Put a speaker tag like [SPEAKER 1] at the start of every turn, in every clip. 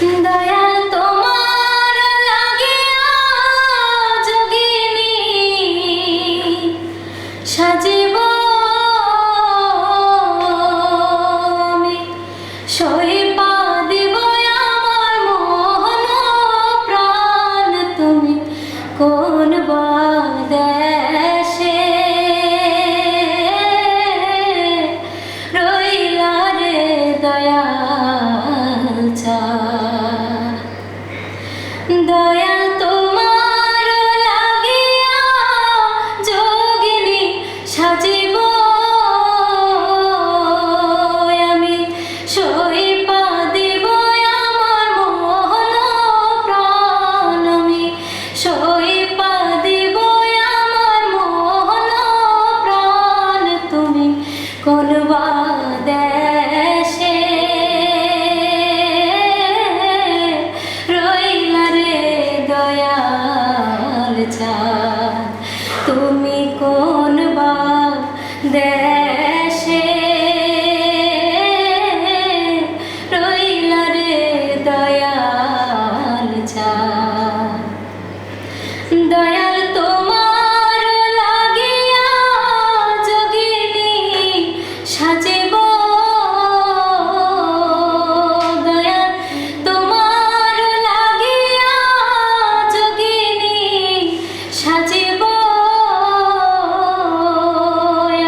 [SPEAKER 1] দয়াল তোমার লাগিয়া যোগিনী সাজিব আমি, সইপা দিব আমার মন প্রাণ। তুমি কোন বা দেশে রইলা রে দয়াল চাঁদ। দয়াল তোমার লাগিয়া যোগিনী সাজিব আমি, সইপা দিব আমার মন প্রাণ। আমি সইপা দিব আমার মন প্রাণ। তুমি কোন বা দেশে রইলা রে দয়াল চাঁদ। তুমি কোন বা দেশে রইলা রে দয়াল চাঁদ। দয়াল তোমার লাগিয়া যোগিনী সাজিব, দয়াল তোমার লাগিয়া যোগিনী সাজিব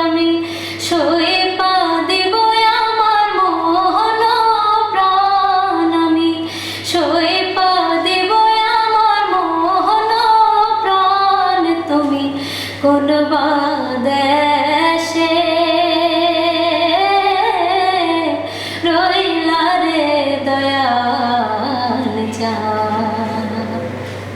[SPEAKER 1] আমি, সইপা দিব আমার মন প্রাণ। আমি সইপা দিব আমার মন প্রাণ। তুমি কোন বা দেশে রইলা রে দয়াল চাঁদ।